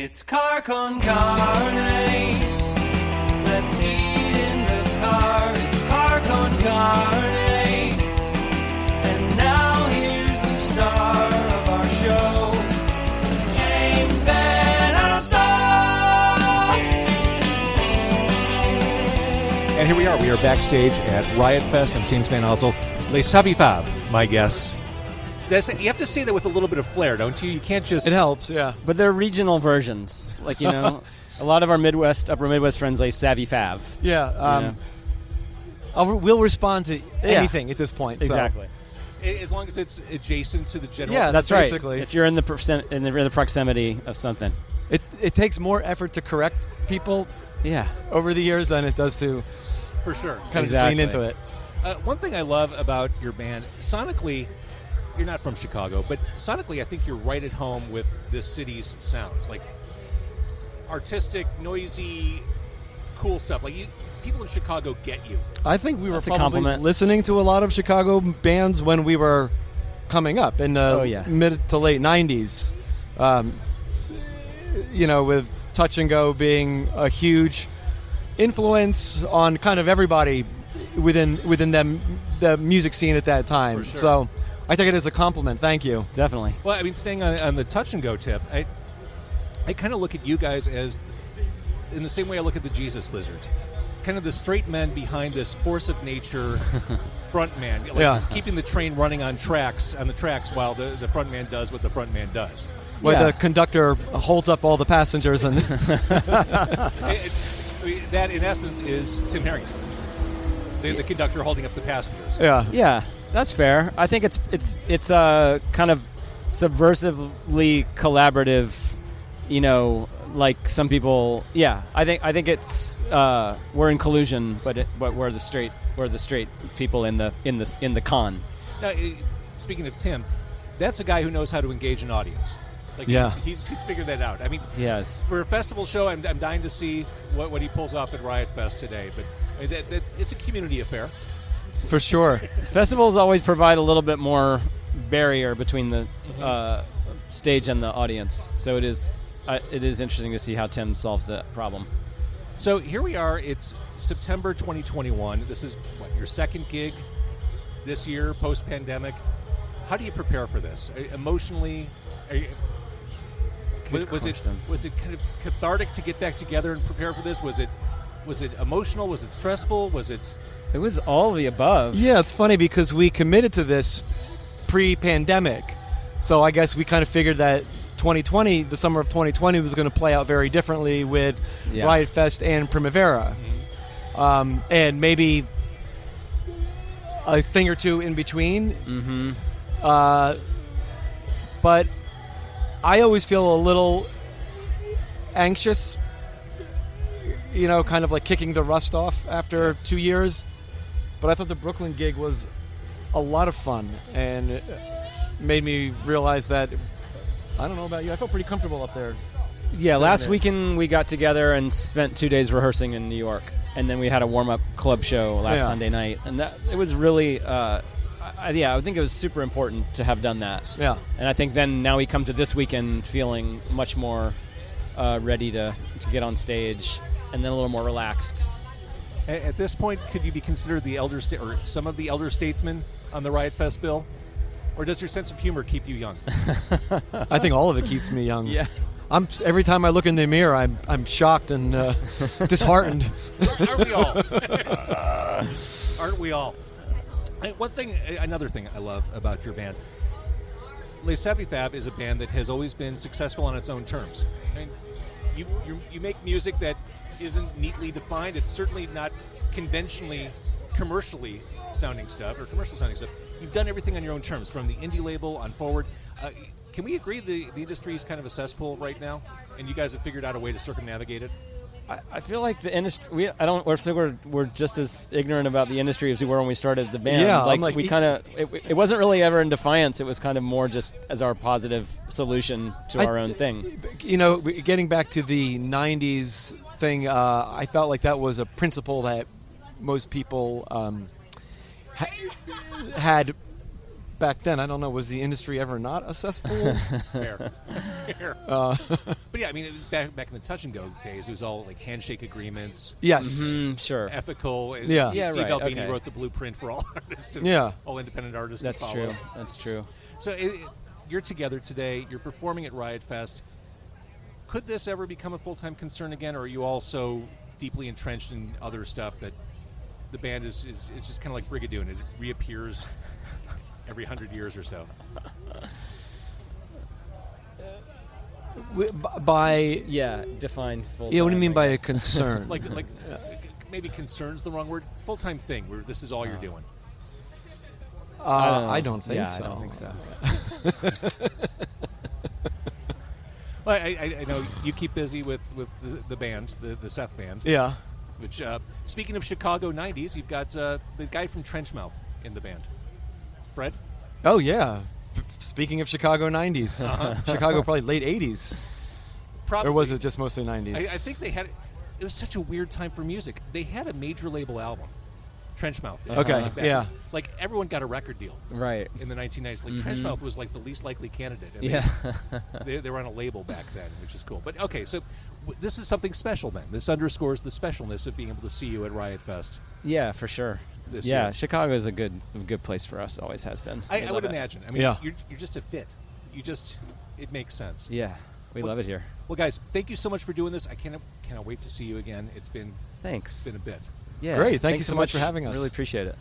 It's Car Con Carne. Let's eat in the car. It's Car Con Carne. And now here's the star of our show, James Van Alstyne. And here we are. We are backstage at Riot Fest. I'm James Van Alstyne. Les Savy Fav, my guess. You have to say that with a little bit of flair, don't you? You can't just... It helps, yeah. But they're regional versions. Like, you know, a lot of our Upper Midwest friends like Savy Fav. Yeah. We'll respond to anything at this point. Exactly. So. As long as it's adjacent to the general... Yeah, that's basically. Right. If you're in the proximity of something. It takes more effort to correct people over the years than it does to for sure kind of just lean into it. One thing I love about your band, sonically... You're not from Chicago, but sonically I think you're right at home with this city's sounds. Like artistic, noisy, cool stuff. Like people in Chicago get you. I think we were That's a probably compliment. listening to a lot of Chicago bands when we were coming up in the mid to late 90s. With Touch and Go being a huge influence on kind of everybody within the music scene at that time. For sure. So I take it as a compliment. Thank you. Definitely. Well, I mean, staying on the Touch and Go tip, I kind of look at you guys as, in the same way I look at the Jesus Lizard, kind of the straight men behind this force of nature front man, keeping the train running on the tracks while the front man does what the front man does. Where the conductor holds up all the passengers and that, in essence, is Tim Harrington, the conductor holding up the passengers. Yeah. That's fair. I think it's kind of subversively collaborative, like some people. Yeah, I think it's we're in collusion, but we're the straight people in the con. Now, speaking of Tim, that's a guy who knows how to engage an audience. Like he's figured that out. I mean, yes. For a festival show, I'm dying to see what he pulls off at Riot Fest today. But it's a community affair. For sure. Festivals always provide a little bit more barrier between the stage and the audience. So it is interesting to see how Tim solves that problem. So here we are. It's September 2021. This is your second gig this year, post-pandemic. How do you prepare for this? Emotionally, was it kind of cathartic to get back together and prepare for this? Was it emotional? Was it stressful? It was all of the above. Yeah, it's funny because we committed to this pre-pandemic. So I guess we kind of figured that the summer of 2020 was going to play out very differently with Riot Fest and Primavera. Mm-hmm. And maybe a thing or two in between. Mm-hmm. But I always feel a little anxious, kind of like kicking the rust off after 2 years. But I thought the Brooklyn gig was a lot of fun, and it made me realize that, I don't know about you, I felt pretty comfortable up there. Yeah, last weekend we got together and spent 2 days rehearsing in New York, and then we had a warm-up club show last Sunday night, and it was really, I think it was super important to have done that. Yeah. And I think now we come to this weekend feeling much more ready to get on stage, and then a little more relaxed. At this point, could you be considered the or some of the elder statesmen on the Riot Fest bill? Or does your sense of humor keep you young? I think all of it keeps me young. Yeah. Every time I look in the mirror, I'm shocked and disheartened. Aren't we all? Aren't we all? Another thing I love about your band, Les Savy Fav is a band that has always been successful on its own terms. I mean, you make music that isn't neatly defined. It's certainly not conventionally commercially sounding stuff or commercial sounding stuff. You've done everything on your own terms, from the indie label on forward. Can we agree the industry is kind of a cesspool right now, and you guys have figured out a way to circumnavigate it? I feel like the industry. We're just as ignorant about the industry as we were when we started the band. Yeah, it wasn't really ever in defiance. It was kind of more just as our positive solution to our own thing. Getting back to the '90s thing, I felt like that was a principle that most people had back then. I don't know. Was the industry ever not a cesspool? Fair. Fair. But yeah, I mean, back in the touch and go days, it was all like handshake agreements. Yes. Sure. Ethical. Yeah. Yeah, Steve right, Albini okay. wrote the blueprint for all artists. All independent artists. That's to follow. true. That's true. So you're together today. You're performing at Riot Fest. Could this ever become a full-time concern again, or are you all so deeply entrenched in other stuff that the band is just kind of like Brigadoon, and it reappears every 100 years or so? Define full. Yeah, what do you mean by a concern? like maybe concern's the wrong word. Full-time thing where this is all you're doing. I don't think so. I don't think so. Well, I know you keep busy with the band, the Seth band. Yeah. Which, speaking of Chicago 90s, you've got the guy from Trenchmouth in the band. Fred? Oh, yeah. Speaking of Chicago 90s. Chicago probably late 80s. Probably. Or was it just mostly 90s? I think they had... It was such a weird time for music. They had a major label album. Trenchmouth. Okay, Like that. yeah. Like, everyone got a record deal Right. in the 1990s. Like, Trenchmouth was like the least likely candidate. And Yeah. they were on a label back then, which is cool. But, okay, so this is something special then. This underscores the specialness of being able to see you at Riot Fest. Yeah, for sure. This Yeah, year. Chicago is a good place for us. Always has been. I We would love it. imagine. I mean, Yeah. you're just a fit. It makes sense. Yeah, we love it here. Well, guys, thank you so much for doing this. I cannot wait to see you again. It's been Thanks. a bit. Yeah. Great. Thank you Thanks so much for having us. Really appreciate it.